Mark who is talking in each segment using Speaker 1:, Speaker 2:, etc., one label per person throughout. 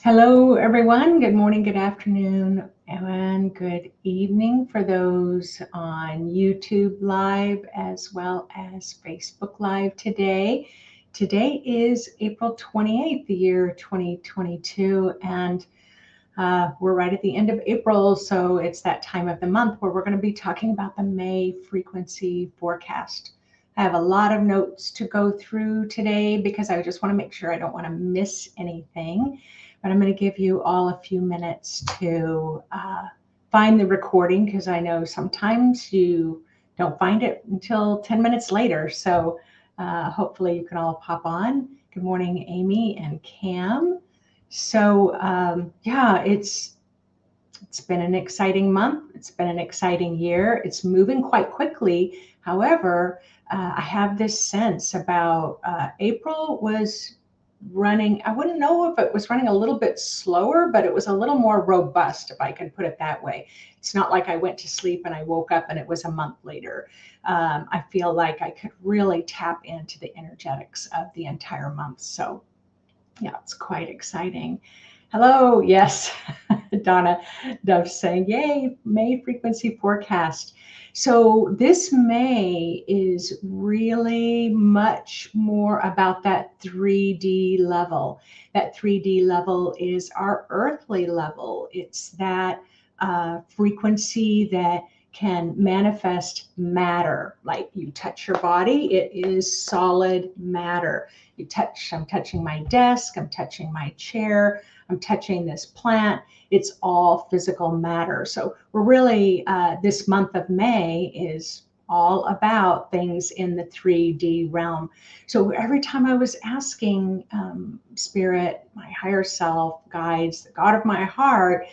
Speaker 1: Hello, everyone. Good morning, good afternoon, and good evening for those on YouTube Live as well as Facebook Live today. Today is April 28th, the year 2022, and we're right at the end of April, so it's that time of the month where we're going to be talking about the May frequency forecast. I have a lot of notes to go through today because I just want to make sure I don't want to miss anything. But I'm going to give you all a few minutes to find the recording because I know sometimes you don't find it until 10 minutes later. So hopefully you can all pop on. Good morning, Amy and Cam. So yeah, it's been an exciting month. It's been an exciting year. It's moving quite quickly. However, I have this sense about April was running. I wouldn't know if it was running a little bit slower, but it was a little more robust, if I can put it that way. It's not like I went to sleep and I woke up and it was a month later. I feel like I could really tap into the energetics of the entire month. So yeah, it's quite exciting. Hello, yes, Donna Dove saying, yay, May frequency forecast. So this May is really much more about that 3D level. That 3D level is our earthly level. It's that frequency that can manifest matter. Like you touch your body, it is solid matter. I'm touching my desk, I'm touching my chair, I'm touching this plant. It's all physical matter. So we're really, this month of May is all about things in the 3D realm. So every time I was asking Spirit, my higher self, guides, the God of my heart,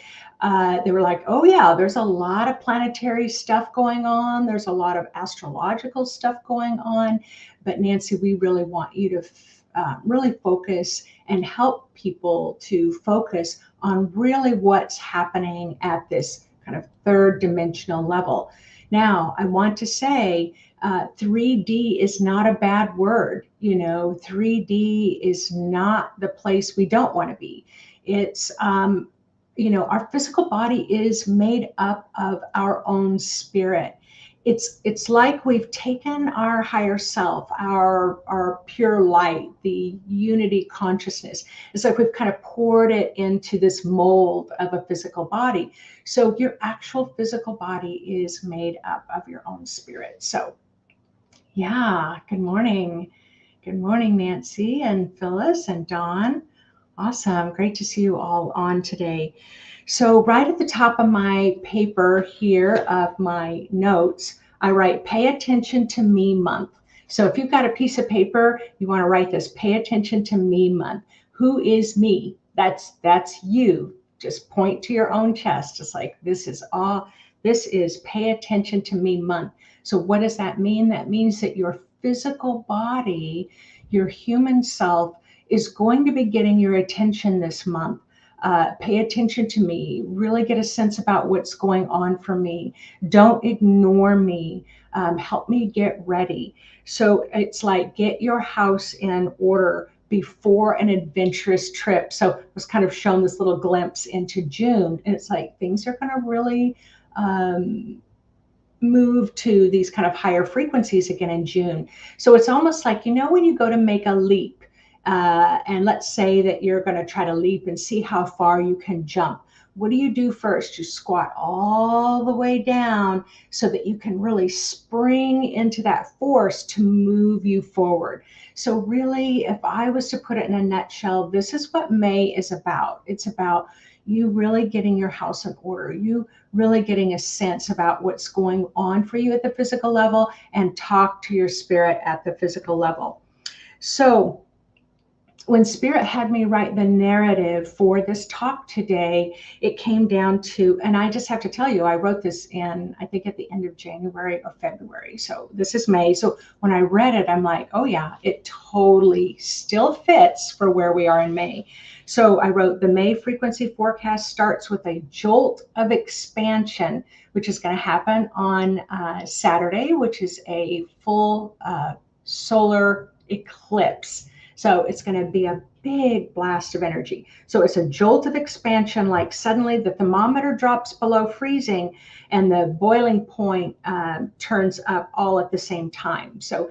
Speaker 1: they were like, oh yeah, there's a lot of planetary stuff going on. There's a lot of astrological stuff going on. But Nancy, we really want you to really focus and help people to focus on really what's happening at this kind of third dimensional level. Now, I want to say 3D is not a bad word. 3D is not the place we don't want to be. It's, our physical body is made up of our own spirit. It's like we've taken our higher self, our pure light, the unity consciousness. It's like we've kind of poured it into this mold of a physical body. So your actual physical body is made up of your own spirit. So yeah, good morning. Good morning, Nancy and Phyllis and Dawn. Awesome. Great to see you all on today. So right at the top of my paper here of my notes, I write pay attention to me month. So if you've got a piece of paper, you want to write this pay attention to me month. Who is me? That's you. Just point to your own chest. Just like this is pay attention to me month. So what does that mean? That means that your physical body, your human self, is going to be getting your attention this month. Pay attention to me, really get a sense about what's going on for me. Don't ignore me. Help me get ready. So it's like get your house in order before an adventurous trip. So I was kind of shown this little glimpse into June, and it's like things are going to really move to these kind of higher frequencies again in June. So it's almost like, when you go to make a leap, and let's say that you're going to try to leap and see how far you can jump. What do you do first? You squat all the way down so that you can really spring into that force to move you forward. So really, if I was to put it in a nutshell, this is what May is about. It's about you really getting your house in order, you really getting a sense about what's going on for you at the physical level, and talk to your spirit at the physical level. So when Spirit had me write the narrative for this talk today, it came down to, and I just have to tell you, I wrote this in, I think at the end of January or February. So this is May. So when I read it, I'm like, oh yeah, it totally still fits for where we are in May. So I wrote the May frequency forecast starts with a jolt of expansion, which is going to happen on Saturday, which is a full solar eclipse. So it's going to be a big blast of energy. So it's a jolt of expansion, like suddenly the thermometer drops below freezing and the boiling point turns up all at the same time. So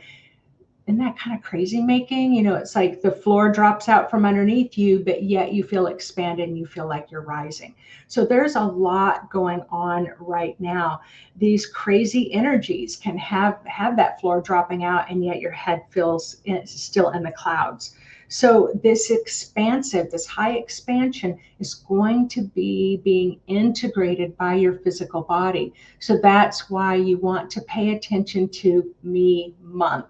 Speaker 1: isn't that kind of crazy making? It's like the floor drops out from underneath you, but yet you feel expanded and you feel like you're rising. So there's a lot going on right now. These crazy energies can have that floor dropping out, and yet your head feels still in the clouds. So this high expansion is going to be being integrated by your physical body. So that's why you want to pay attention to May month.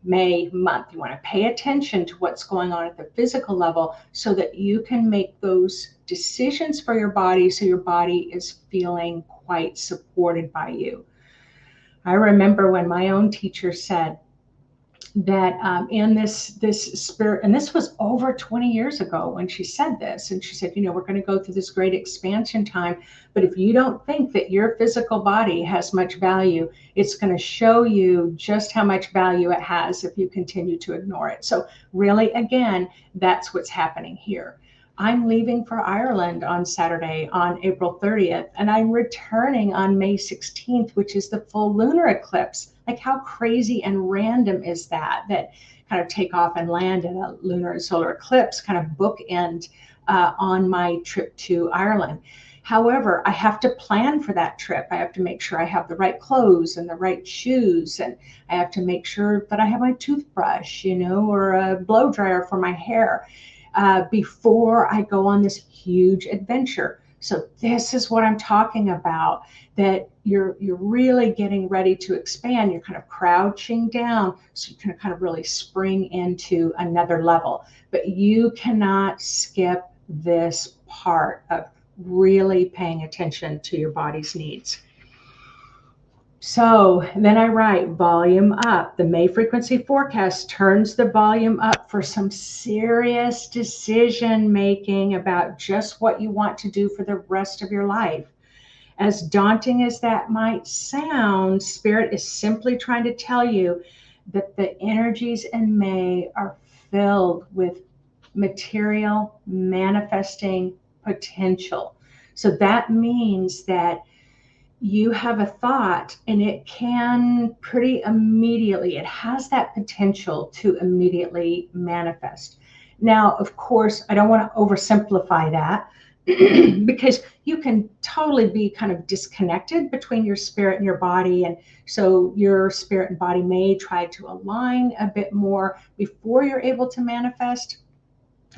Speaker 1: You want to pay attention to what's going on at the physical level so that you can make those decisions for your body, so your body is feeling quite supported by you. I remember when my own teacher said that in this spirit, and this was over 20 years ago when she said this, and she said, we're going to go through this great expansion time, but if you don't think that your physical body has much value, it's going to show you just how much value it has if you continue to ignore it. So really, again, that's what's happening here. I'm leaving for Ireland on Saturday, on April 30th, and I'm returning on May 16th, which is the full lunar eclipse. Like, how crazy and random is that kind of take off and land in a lunar and solar eclipse kind of bookend on my trip to Ireland. However, I have to plan for that trip. I have to make sure I have the right clothes and the right shoes, and I have to make sure that I have my toothbrush, or a blow dryer for my hair before I go on this huge adventure. So this is what I'm talking about, that you're really getting ready to expand. You're kind of crouching down so you can kind of really spring into another level. But you cannot skip this part of really paying attention to your body's needs. So then I write volume up. The May frequency forecast turns the volume up for some serious decision making about just what you want to do for the rest of your life. As daunting as that might sound, Spirit is simply trying to tell you that the energies in May are filled with material manifesting potential. So that means that you have a thought and it can pretty immediately, it has that potential to immediately manifest. Now, of course, I don't want to oversimplify that because you can totally be kind of disconnected between your spirit and your body. And so your spirit and body may try to align a bit more before you're able to manifest.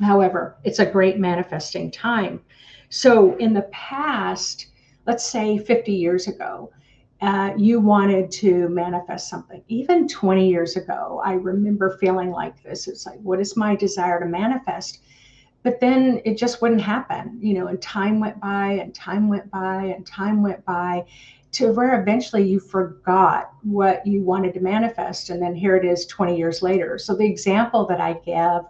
Speaker 1: However, it's a great manifesting time. So in the past, let's say 50 years ago, you wanted to manifest something. Even 20 years ago, I remember feeling like this. It's like, what is my desire to manifest? But then it just wouldn't happen, and time went by and time went by and time went by to where eventually you forgot what you wanted to manifest. And then here it is 20 years later. So the example that I give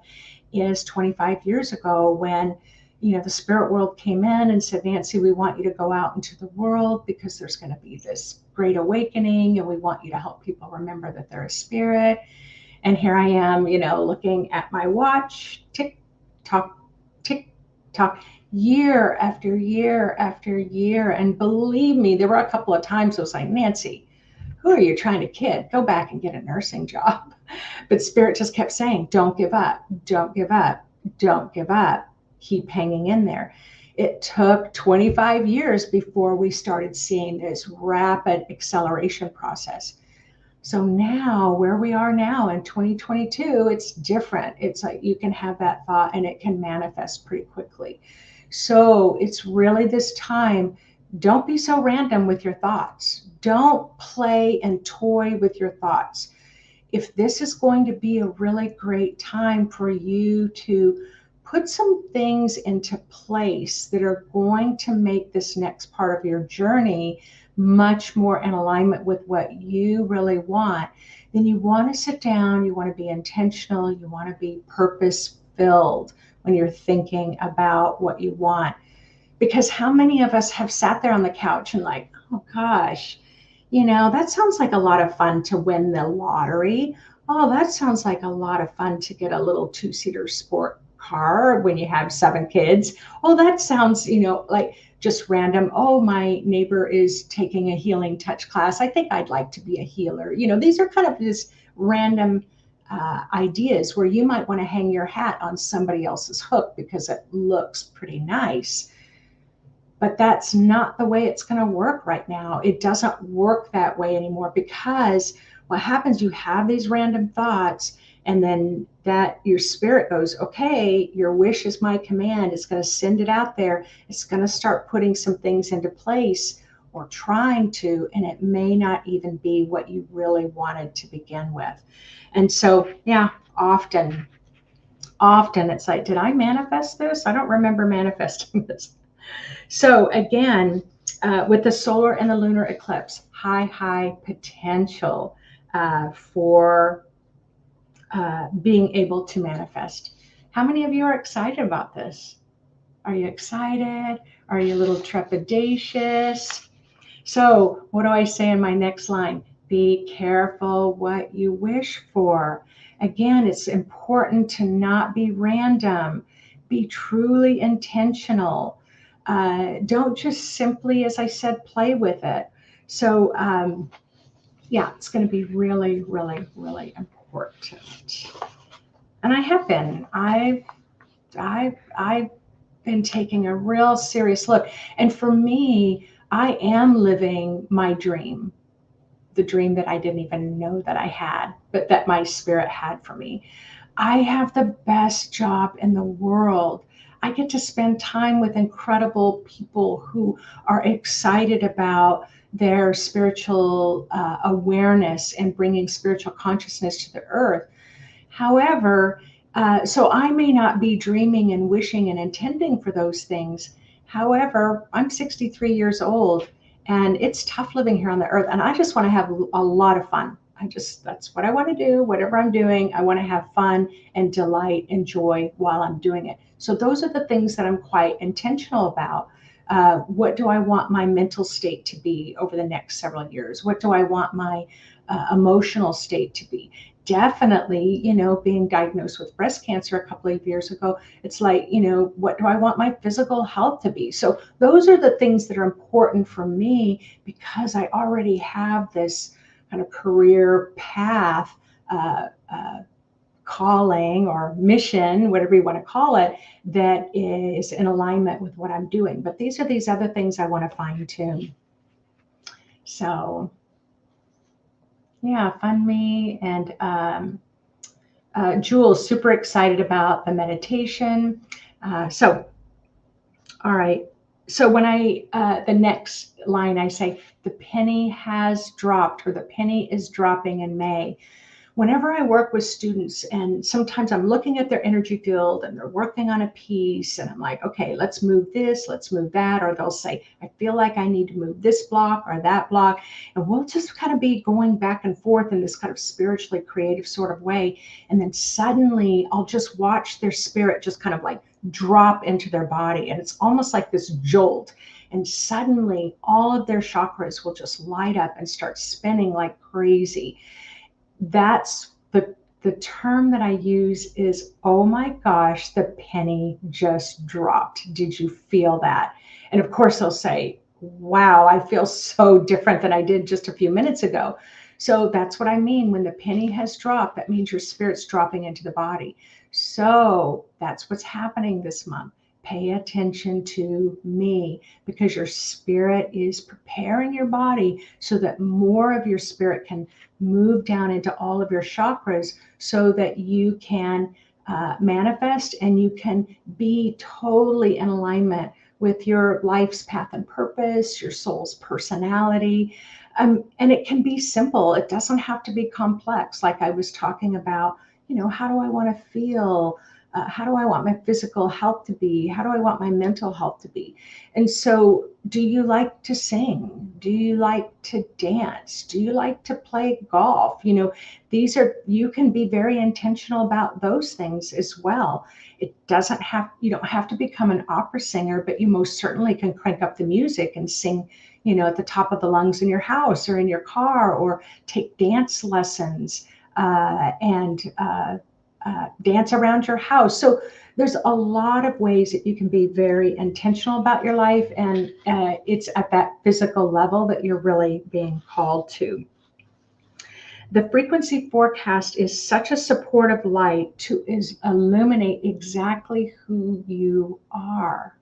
Speaker 1: is 25 years ago when the spirit world came in and said, Nancy, we want you to go out into the world because there's going to be this great awakening and we want you to help people remember that they're a spirit. And here I am, looking at my watch, tick tock, year after year after year. And believe me, there were a couple of times I was like, Nancy, who are you trying to kid? Go back and get a nursing job. But Spirit just kept saying, don't give up, don't give up, don't give up. Keep hanging in there. It took 25 years before we started seeing this rapid acceleration process. So now, where we are now in 2022, it's different. It's like you can have that thought and it can manifest pretty quickly. So it's really this time. Don't be so random with your thoughts. Don't play and toy with your thoughts. If this is going to be a really great time for you to put some things into place that are going to make this next part of your journey much more in alignment with what you really want, then you want to sit down, you want to be intentional, you want to be purpose-filled when you're thinking about what you want. Because how many of us have sat there on the couch and like, oh gosh, that sounds like a lot of fun to win the lottery. Oh, that sounds like a lot of fun to get a little two-seater sport car when you have 7 kids. Oh, that sounds, like just random. Oh, my neighbor is taking a healing touch class. I think I'd like to be a healer. These are kind of just random ideas where you might want to hang your hat on somebody else's hook because it looks pretty nice. But that's not the way it's going to work right now. It doesn't work that way anymore because what happens, you have these random thoughts, and then that your spirit goes, okay, your wish is my command. It's going to send it out there. It's going to start putting some things into place or trying to, and it may not even be what you really wanted to begin with. And so, yeah, often it's like, did I manifest this? I don't remember manifesting this. So again, with the solar and the lunar eclipse, high potential for being able to manifest. How many of you are excited about this? Are you excited? Are you a little trepidatious? So what do I say in my next line? Be careful what you wish for. Again, it's important to not be random. Be truly intentional. Don't just simply, as I said, play with it. So, yeah, it's going to be really, really, really important. And I have been. I've been taking a real serious look. And for me, I am living my dream, the dream that I didn't even know that I had, but that my spirit had for me. I have the best job in the world. I get to spend time with incredible people who are excited about their spiritual awareness and bringing spiritual consciousness to the earth. However, so I may not be dreaming and wishing and intending for those things. However, I'm 63 years old and it's tough living here on the earth. And I just want to have a lot of fun. That's what I want to do. Whatever I'm doing, I want to have fun and delight and joy while I'm doing it. So those are the things that I'm quite intentional about. What do I want my mental state to be over the next several years? What do I want my emotional state to be? Definitely, being diagnosed with breast cancer a couple of years ago, it's like, what do I want my physical health to be? So those are the things that are important for me because I already have this kind of career path, calling or mission, whatever you want to call it, that is in alignment with what I'm doing. But these are these other things I want to fine tune. So yeah, fund me. And Jules, super excited about the meditation. So, all right. So when the next line I say, the penny has dropped or the penny is dropping in May. Whenever I work with students, and sometimes I'm looking at their energy field and they're working on a piece, and I'm like, okay, let's move this, let's move that. Or they'll say, I feel like I need to move this block or that block. And we'll just kind of be going back and forth in this kind of spiritually creative sort of way. And then suddenly I'll just watch their spirit just kind of like drop into their body. And it's almost like this jolt. And suddenly all of their chakras will just light up and start spinning like crazy. That's the term that I use is, oh my gosh, the penny just dropped. Did you feel that? And of course they'll say, wow, I feel so different than I did just a few minutes ago. So that's what I mean. When the penny has dropped, that means your spirit's dropping into the body. So that's what's happening this month. Pay attention to me because your spirit is preparing your body so that more of your spirit can move down into all of your chakras so that you can manifest and you can be totally in alignment with your life's path and purpose, your soul's personality. And it can be simple. It doesn't have to be complex. Like I was talking about, how do I want to feel? How do I want my physical health to be? How do I want my mental health to be? And so, do you like to sing? Do you like to dance? Do you like to play golf? You can be very intentional about those things as well. You don't have to become an opera singer, but you most certainly can crank up the music and sing, at the top of the lungs in your house or in your car or take dance lessons. and dance around your house. So there's a lot of ways that you can be very intentional about your life, and it's at that physical level that you're really being called to. The frequency forecast is such a supportive light to illuminate exactly who you are.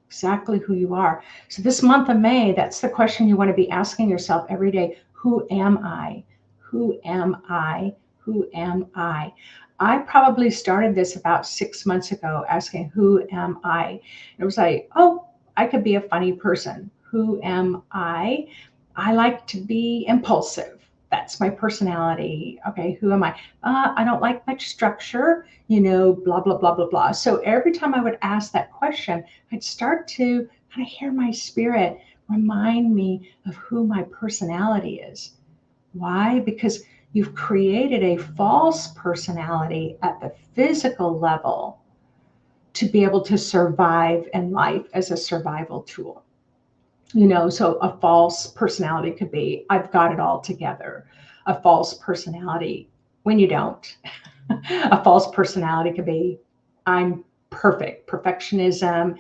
Speaker 1: Exactly who you are. So this month of May, that's the question you want to be asking yourself every day. Who am I? Who am I? Who am I? I probably started this about 6 months ago, asking, who am I? It was like, oh, I could be a funny person. Who am I? I like to be impulsive. That's my personality. Okay, who am I? I don't like much structure, blah, blah, blah, blah, blah. So every time I would ask that question, I'd start to kind of hear my spirit remind me of who my personality is. Why? Because you've created a false personality at the physical level to be able to survive in life as a survival tool. So a false personality could be, I've got it all together. A false personality, when you don't. A false personality could be, I'm perfect. Perfectionism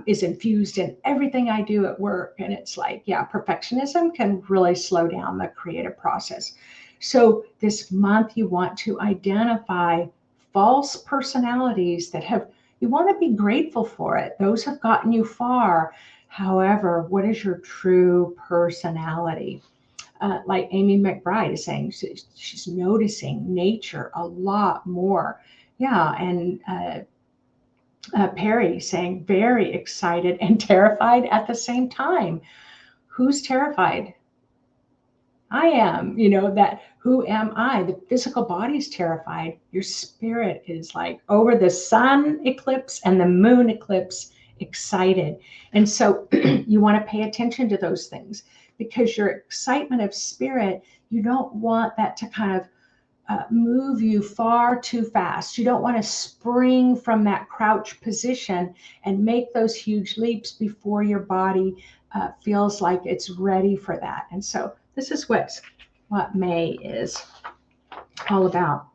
Speaker 1: is infused in everything I do at work. And it's like, yeah, perfectionism can really slow down the creative process. So this month, you want to identify false personalities that you want to be grateful for it. Those have gotten you far. However, what is your true personality? Like Amy McBride is saying, she's noticing nature a lot more. Yeah, and Perry saying very excited and terrified at the same time. Who's terrified? I am, that who am I? The physical body's terrified. Your spirit is like over the sun eclipse and the moon eclipse, excited. And so you want to pay attention to those things, because your excitement of spirit, you don't want that to kind of move you far too fast. You don't want to spring from that crouch position and make those huge leaps before your body feels like it's ready for that. And so this is what May is all about.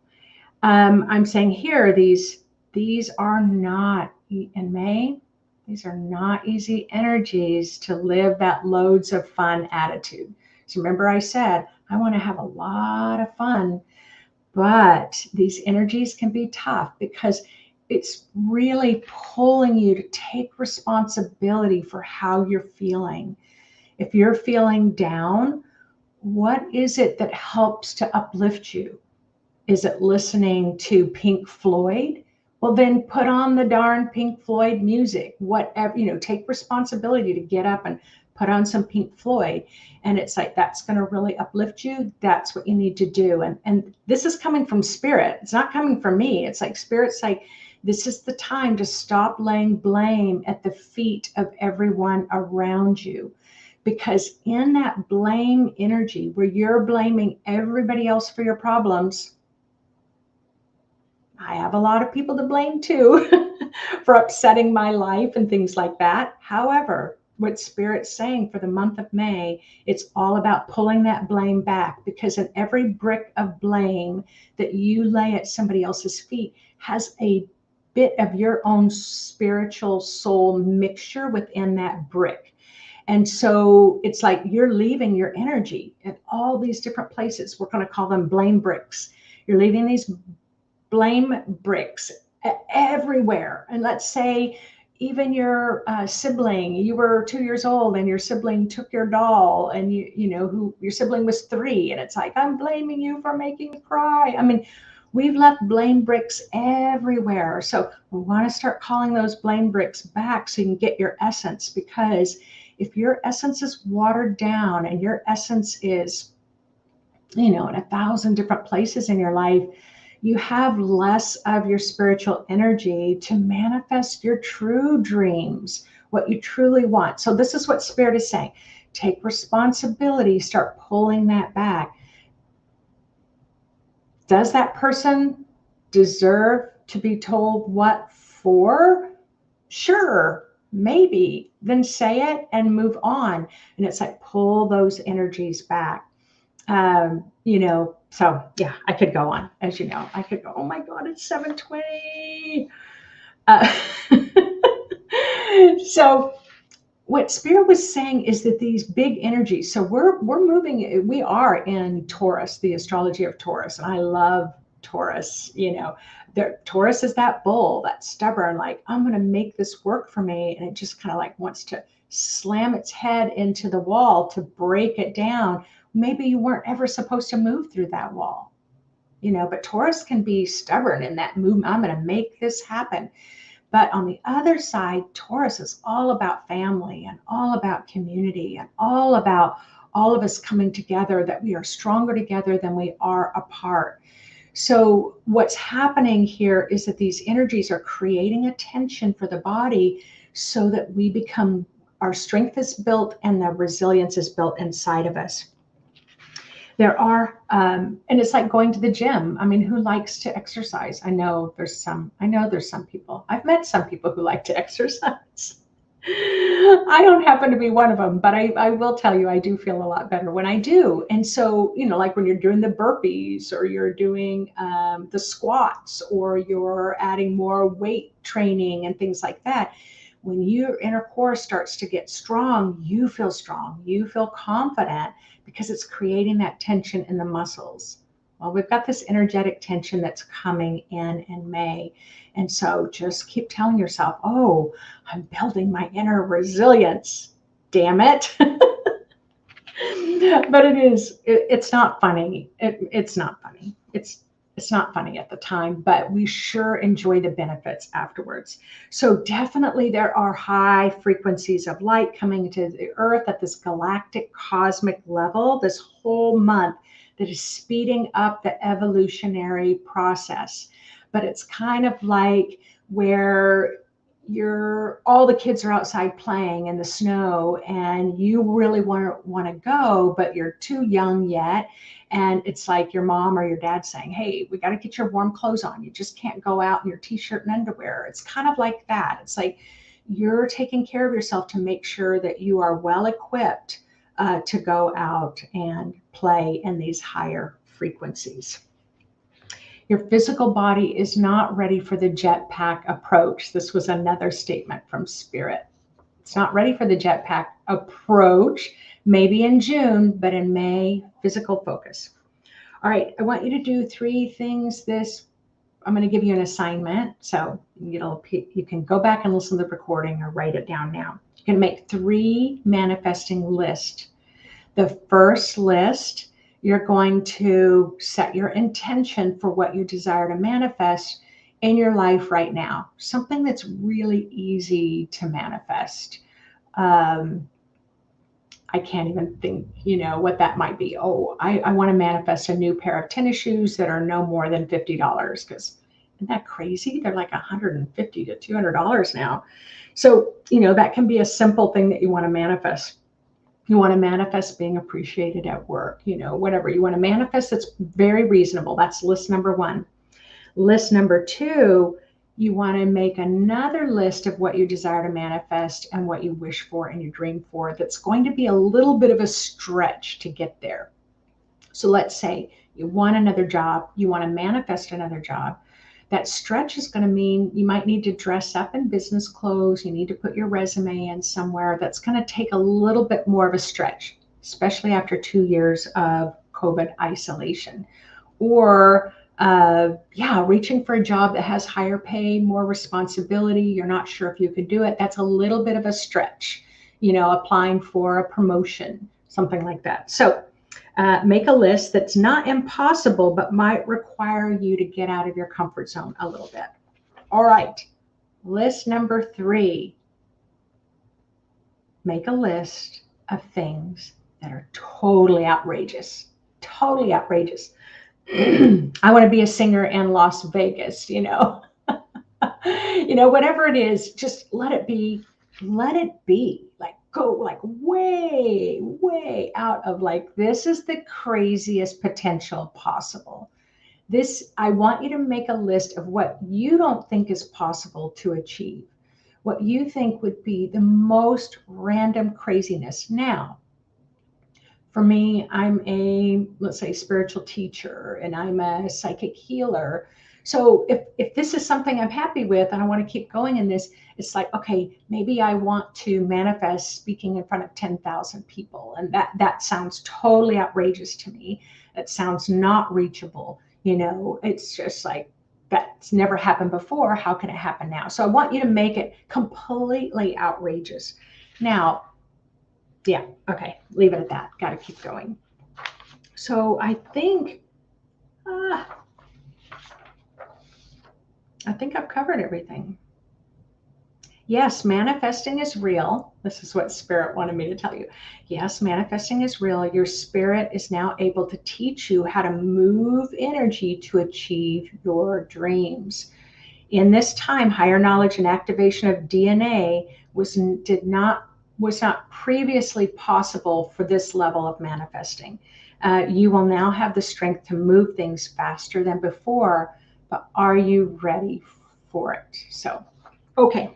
Speaker 1: I'm saying here, these are not, in May, these are not easy energies to live that loads of fun attitude. So remember I said, I want to have a lot of fun, but these energies can be tough because it's really pulling you to take responsibility for how you're feeling. If you're feeling down, what is it that helps to uplift you? Is it listening to Pink Floyd? Well, then put on the darn Pink Floyd music. Whatever, take responsibility to get up and put on some Pink Floyd. And it's like, that's going to really uplift you. That's what you need to do. And this is coming from spirit. It's not coming from me. It's like spirit's like, this is the time to stop laying blame at the feet of everyone around you. Because in that blame energy where you're blaming everybody else for your problems, I have a lot of people to blame too for upsetting my life and things like that. However, what Spirit's saying for the month of May, it's all about pulling that blame back, because in every brick of blame that you lay at somebody else's feet has a bit of your own spiritual soul mixture within that brick. And so it's like you're leaving your energy at all these different places. We're going to call them blame bricks. You're leaving these blame bricks everywhere. And let's say even your sibling, you were 2 years old and your sibling took your doll, and who your sibling was 3, and it's like, I'm blaming you for making me cry. I mean, we've left blame bricks everywhere. So we want to start calling those blame bricks back so you can get your essence, because if your essence is watered down and your essence is, in 1,000 different places in your life, you have less of your spiritual energy to manifest your true dreams, what you truly want. So this is what Spirit is saying. Take responsibility, start pulling that back. Does that person deserve to be told what for? Sure, maybe. Then say it and move on. And it's like, pull those energies back. So yeah, I could go on. As you know, I could go, oh my God, it's 7:20. Uh, so what Spirit was saying is that these big energies, so we're moving, we are in Taurus, the astrology of Taurus, and I love Taurus. Taurus is that bull, that stubborn, like, I'm going to make this work for me, and it just kind of like wants to slam its head into the wall to break it down. Maybe you weren't ever supposed to move through that wall, but Taurus can be stubborn in that movement. I'm going to make this happen. But on the other side, Taurus is all about family and all about community and all about all of us coming together, that we are stronger together than we are apart. So what's happening here is that these energies are creating a tension for the body so that our strength is built and the resilience is built inside of us. And it's like going to the gym. I mean, who likes to exercise? I know there's some people. I've met some people who like to exercise. I don't happen to be one of them, but I will tell you, I do feel a lot better when I do. And so, like when you're doing the burpees, or you're doing the squats, or you're adding more weight training and things like that, when your inner core starts to get strong, you feel confident, because it's creating that tension in the muscles. Well, we've got this energetic tension that's coming in May. And so just keep telling yourself, oh, I'm building my inner resilience. Damn it. But it's not funny. It's not funny. It's not funny at the time, but we sure enjoy the benefits afterwards. So definitely there are high frequencies of light coming to the earth at this galactic cosmic level this whole month that is speeding up the evolutionary process. But it's kind of like where all the kids are outside playing in the snow, and you really want to go, but you're too young yet. And it's like your mom or your dad saying, hey, we got to get your warm clothes on. You just can't go out in your t-shirt and underwear. It's kind of like that. It's like you're taking care of yourself to make sure that you are well equipped to go out and play in these higher frequencies. Your physical body is not ready for the jetpack approach. This was another statement from Spirit. It's not ready for the jetpack approach, maybe in June, but in May, physical focus. All right, I want you to do 3 things I'm going to give you an assignment. So you can go back and listen to the recording or write it down now. You're going to make 3 manifesting lists. The first list, you're going to set your intention for what you desire to manifest in your life right now. Something that's really easy to manifest. I can't even think, what that might be. Oh, I want to manifest a new pair of tennis shoes that are no more than $50, because isn't that crazy? They're like $150 to $200 now. So, that can be a simple thing that you want to manifest. You want to manifest being appreciated at work, whatever you want to manifest. That's very reasonable. That's list number 1. List number 2, you want to make another list of what you desire to manifest and what you wish for and you dream for. That's going to be a little bit of a stretch to get there. So let's say you want another job, you want to manifest another job. That stretch is going to mean you might need to dress up in business clothes. You need to put your resume in somewhere. That's going to take a little bit more of a stretch, especially after 2 years of COVID isolation. Or, reaching for a job that has higher pay, more responsibility. You're not sure if you could do it. That's a little bit of a stretch, applying for a promotion, something like that. So, make a list that's not impossible, but might require you to get out of your comfort zone a little bit. All right, list number 3. Make a list of things that are totally outrageous. Totally outrageous. I want to be a singer in Las Vegas, whatever it is, just let it be. Let it be. Like, go like way, way out of like, this is the craziest potential possible. I want you to make a list of what you don't think is possible to achieve, what you think would be the most random craziness. Now, For me, I'm a, let's say, spiritual teacher, and I'm a psychic healer. So if this is something I'm happy with and I want to keep going in this, it's like, okay, maybe I want to manifest speaking in front of 10,000 people. And that sounds totally outrageous to me. It sounds not reachable. It's just like, that's never happened before. How can it happen now? So I want you to make it completely outrageous. Now, yeah, okay, leave it at that. Got to keep going. So uh, I think I've covered everything. Yes, manifesting is real. This is what Spirit wanted me to tell you. Yes, manifesting is real. Your spirit is now able to teach you how to move energy to achieve your dreams. In this time, higher knowledge and activation of DNA was not previously possible for this level of manifesting. You will now have the strength to move things faster than before, but are you ready for it? So, okay.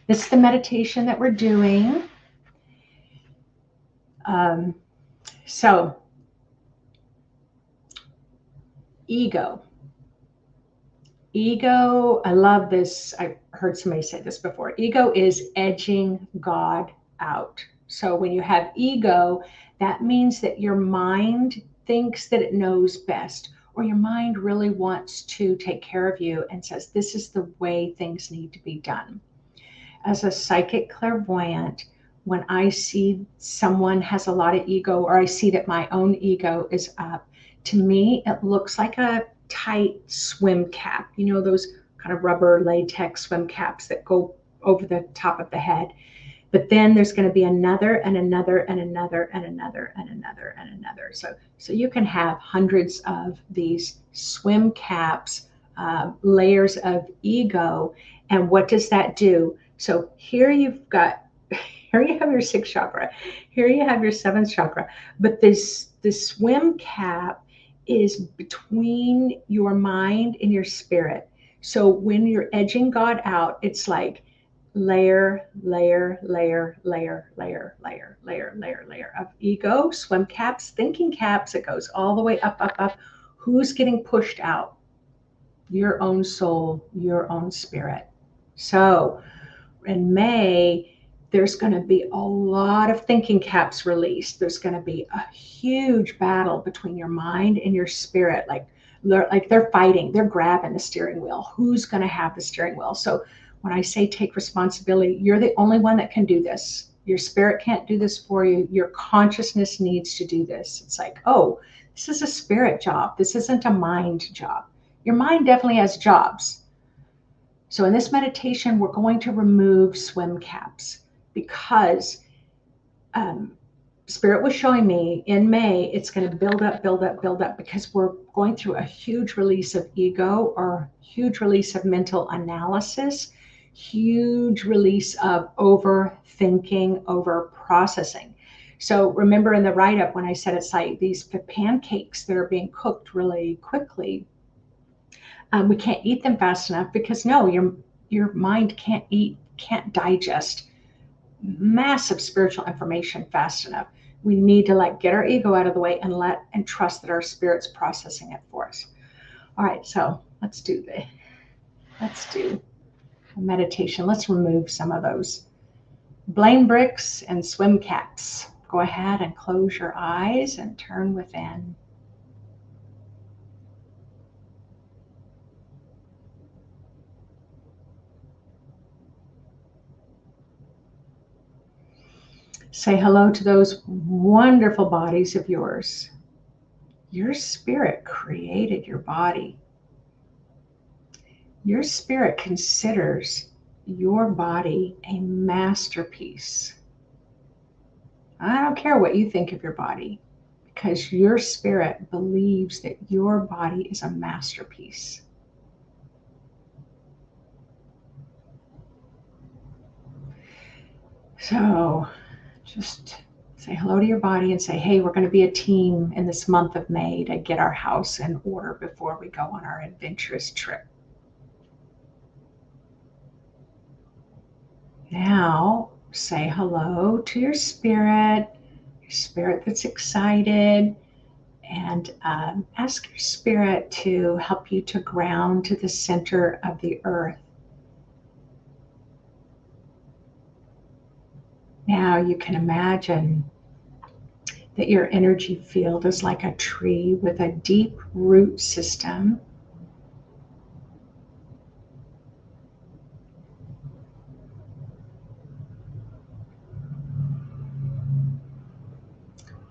Speaker 1: This is the meditation that we're doing. So, ego. Ego, I love this. I heard somebody say this before. Ego is edging God out. So when you have ego, that means that your mind thinks that it knows best, or your mind really wants to take care of you and says, this is the way things need to be done. As a psychic clairvoyant, when I see someone has a lot of ego, or I see that my own ego is up, to me, it looks like a tight swim cap. Those kind of rubber latex swim caps that go over the top of the head. But then there's going to be another and another and another and another and another and another. So you can have hundreds of these swim caps, layers of ego. And what does that do? So here you have your sixth chakra, here you have your seventh chakra, but this swim cap is between your mind and your spirit. So when you're edging God out, it's like layer, layer, layer, layer, layer, layer, layer, layer, layer of ego, swim caps, thinking caps. It goes all the way up, up, up. Who's getting pushed out? Your own soul, your own spirit. So in May, there's going to be a lot of thinking caps released. There's going to be a huge battle between your mind and your spirit. Like they're fighting, they're grabbing the steering wheel. Who's going to have the steering wheel? So when I say take responsibility, you're the only one that can do this. Your spirit can't do this for you. Your consciousness needs to do this. It's like, oh, this is a spirit job. This isn't a mind job. Your mind definitely has jobs. So in this meditation, we're going to remove swim caps because Spirit was showing me in May, it's going to build up, build up, build up, because we're going through a huge release of ego, or huge release of mental analysis, huge release of overthinking, over processing. So remember in the write-up when I said it's like these pancakes that are being cooked really quickly. We can't eat them fast enough because no, your mind can't digest massive spiritual information fast enough. We need to get our ego out of the way and trust that our spirit's processing it for us. All right, so let's do a meditation. Let's remove some of those blame bricks and swim caps. Go ahead and close your eyes and turn within. Say hello to those wonderful bodies of yours. Your spirit created your body. Your spirit considers your body a masterpiece. I don't care what you think of your body, because your spirit believes that your body is a masterpiece. So just say hello to your body and say, hey, we're going to be a team in this month of May to get our house in order before we go on our adventurous trip. Now say hello to your spirit. spirit that's excited, and ask your spirit to help you to ground to the center of the earth. Now you can imagine that your energy field is like a tree with a deep root system.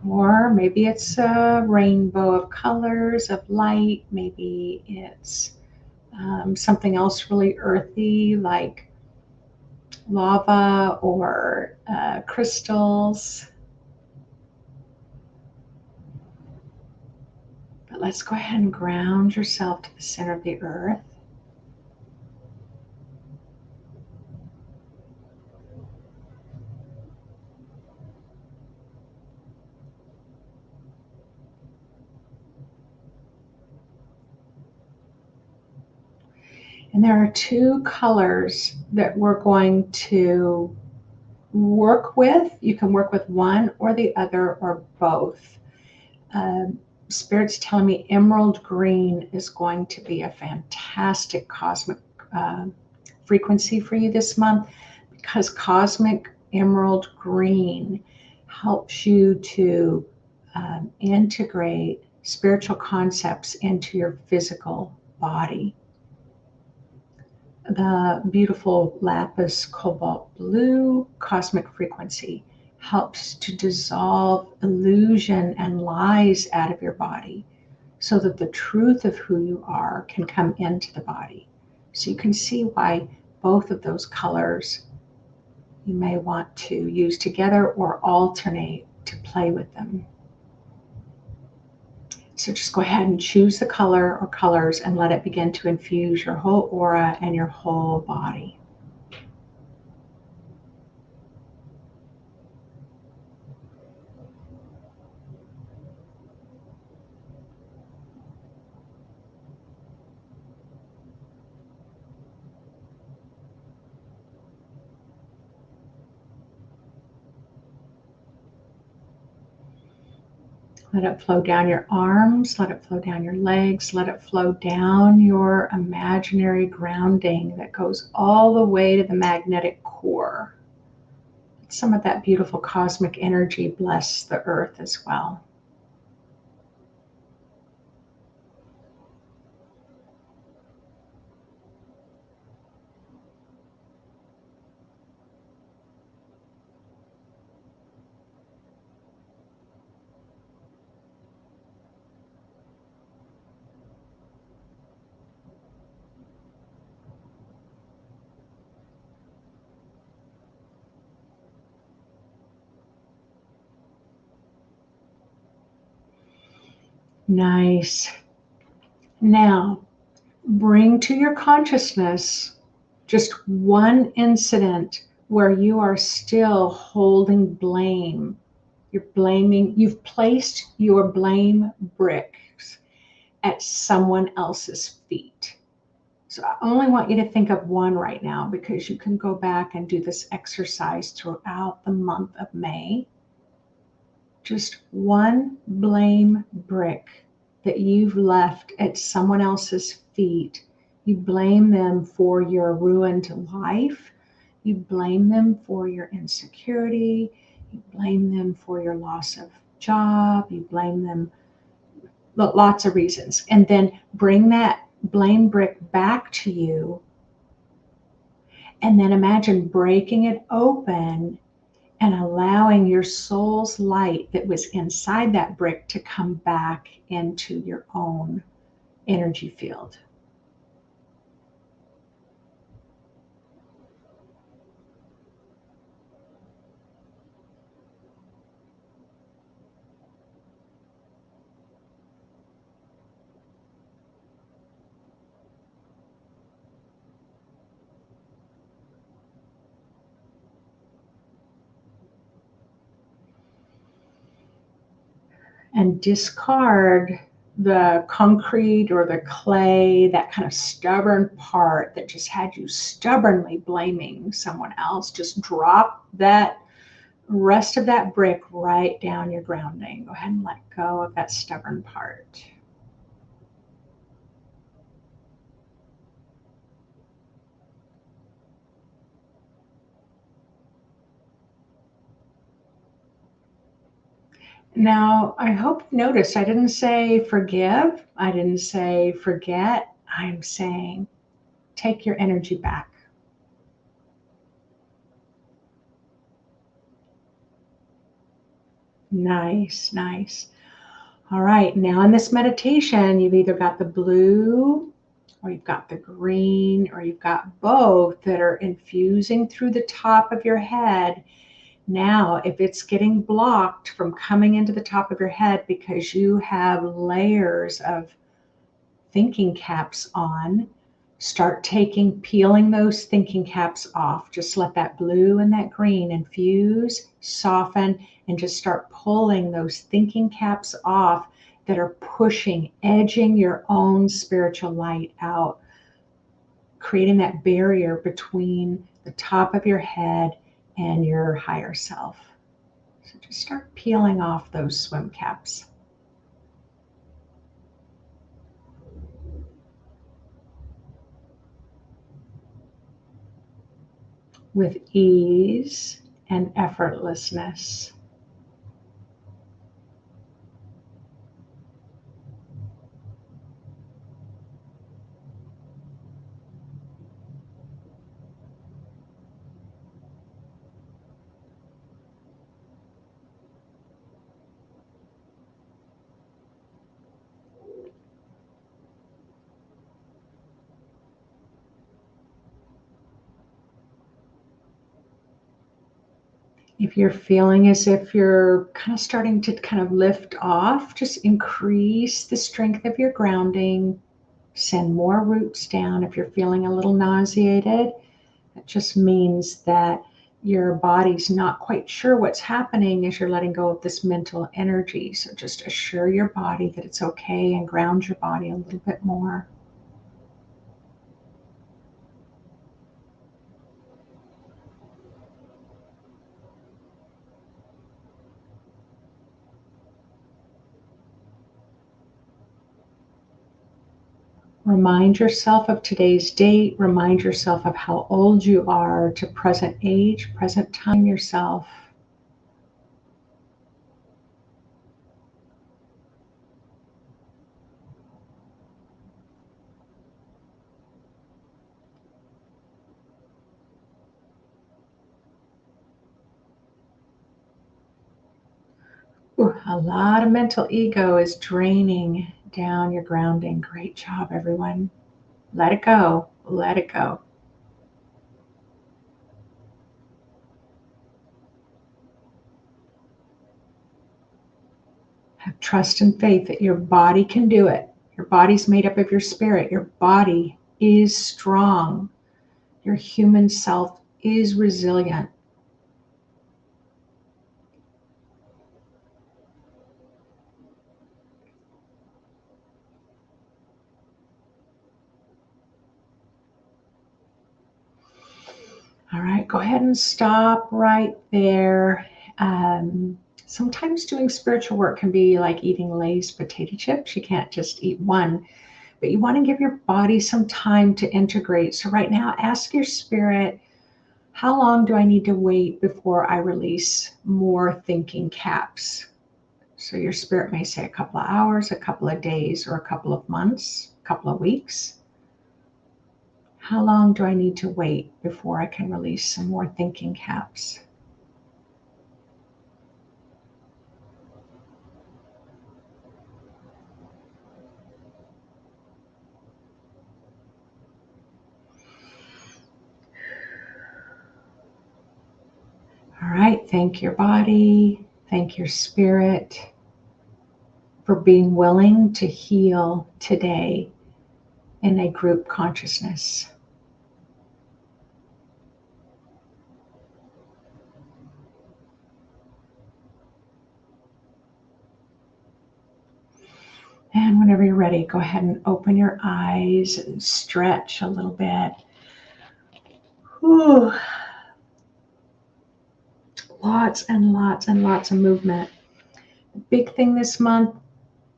Speaker 1: Or maybe it's a rainbow of colors, of light. Maybe it's something else really earthy like lava or crystals. But let's go ahead and ground yourself to the center of the earth. And there are two colors that we're going to work with. You can work with one or the other or both. Spirit's telling me emerald green is going to be a fantastic cosmic frequency for you this month, because cosmic emerald green helps you to integrate spiritual concepts into your physical body. The beautiful lapis cobalt blue cosmic frequency helps to dissolve illusion and lies out of your body so that the truth of who you are can come into the body. So you can see why both of those colors you may want to use together or alternate to play with them. So just go ahead and choose the color or colors and let it begin to infuse your whole aura and your whole body. Let it flow down your arms, let it flow down your legs, let it flow down your imaginary grounding that goes all the way to the magnetic core. Some of that beautiful cosmic energy bless the earth as well. Nice. Now, bring to your consciousness just one incident where you are still holding blame. You're blaming, you've placed your blame bricks at someone else's feet. So I only want you to think of one right now, because you can go back and do this exercise throughout the month of May. Just one blame brick that you've left at someone else's feet. You blame them for your ruined life. You blame them for your insecurity. You blame them for your loss of job. You blame them lots of reasons. And then bring that blame brick back to you. And then imagine breaking it open and allowing your soul's light that was inside that brick to come back into your own energy field. And discard the concrete or the clay, that kind of stubborn part that just had you stubbornly blaming someone else. Just drop that rest of that brick right down your grounding. Go ahead and let go of that stubborn part. Now, I hope you noticed I didn't say forgive. I didn't say forget. I'm saying take your energy back. Nice, nice. All right, now in this meditation, you've either got the blue or you've got the green or you've got both that are infusing through the top of your head. Now, if it's getting blocked from coming into the top of your head because you have layers of thinking caps on, start peeling those thinking caps off. Just let that blue and that green infuse, soften, and just start pulling those thinking caps off that are pushing, edging your own spiritual light out, creating that barrier between the top of your head and your higher self. So just start peeling off those swim caps. With ease and effortlessness. If you're feeling as if you're kind of starting to kind of lift off, just increase the strength of your grounding. Send more roots down. If you're feeling a little nauseated, that just means that your body's not quite sure what's happening as you're letting go of this mental energy. So just assure your body that it's okay and ground your body a little bit more. Remind yourself of today's date. Remind yourself of how old you are to present age, present time yourself. Ooh, a lot of mental ego is draining down your grounding. Great job, everyone. Let it go. Let it go. Have trust and faith that your body can do it. Your body's made up of your spirit. Your body is strong. Your human self is resilient. All right, go ahead and stop right there. Sometimes doing spiritual work can be like eating Lay's potato chips. You can't just eat one, but you want to give your body some time to integrate. So right now, ask your spirit, how long do I need to wait before I release more thinking caps? So your spirit may say a couple of hours, a couple of days, or a couple of months, a couple of weeks. How long do I need to wait before I can release some more thinking caps? All right, thank your body, thank your spirit for being willing to heal today in a group consciousness. And whenever you're ready, go ahead and open your eyes and stretch a little bit. Whew. lots and lots and lots of movement. The big thing this month,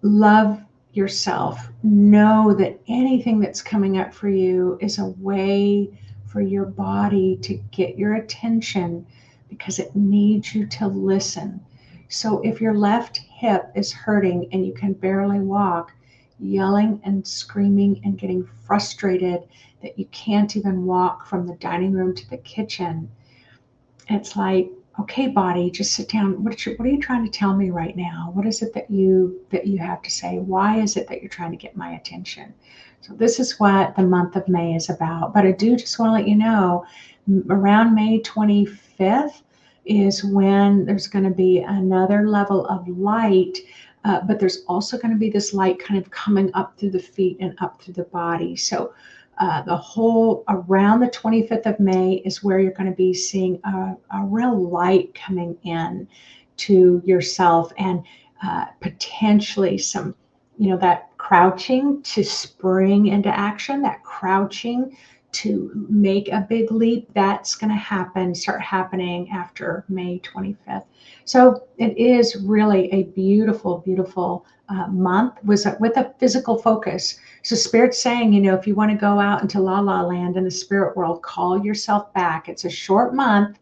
Speaker 1: love yourself. Know that anything that's coming up for you is a way for your body to get your attention because it needs you to listen. So if your left hip is hurting and you can barely walk, yelling and screaming and getting frustrated that you can't even walk from the dining room to the kitchen, it's like, okay, body, just sit down. What are you trying to tell me right now? What is it that you have to say? Why is it that you're trying to get my attention? So this is what the month of May is about. But I do just want to let you know, around May 25th is when there's going to be another level of light. But there's also going to be this light kind of coming up through the feet and up through the body. So the whole around the 25th of May is where you're going to be seeing a real light coming in to yourself, and potentially some, that crouching to spring into action, that crouching to make a big leap, that's going to start happening after May 25th. So it is really a beautiful, beautiful month with a physical focus. So Spirit's saying, if you want to go out into la la land in the spirit world, call yourself back. It's a short month,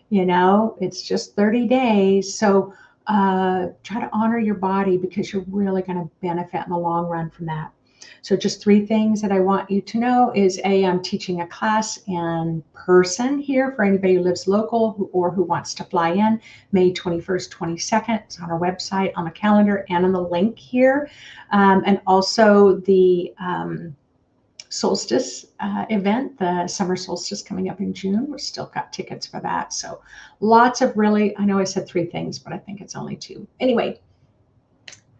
Speaker 1: it's just 30 days. So try to honor your body because you're really going to benefit in the long run from that. So just 3 things that I want you to know is I'm teaching a class in person here for anybody who lives local or who wants to fly in, May 21st, 22nd. It's on our website, on the calendar, and on the link here. And also the solstice event, the summer solstice coming up in June. We've still got tickets for that. So lots of really, I know I said 3 things, but I think it's only 2. Anyway,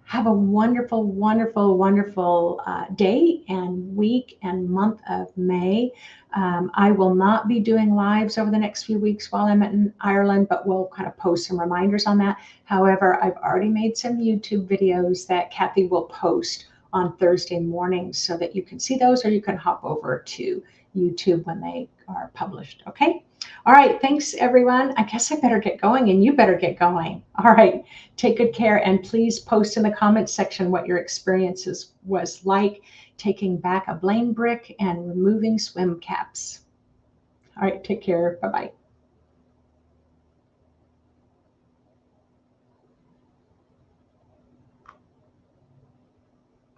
Speaker 1: have a wonderful, wonderful, wonderful day and week and month of May. I will not be doing lives over the next few weeks while I'm in Ireland, but we'll kind of post some reminders on that. However, I've already made some YouTube videos that Kathy will post on Thursday mornings so that you can see those, or you can hop over to YouTube when they are published. Okay. All right. Thanks, everyone. I guess I better get going, and you better get going. All right. Take good care, and please post in the comments section what your experiences was like taking back a blame brick and removing swim caps. All right. Take care. Bye-bye.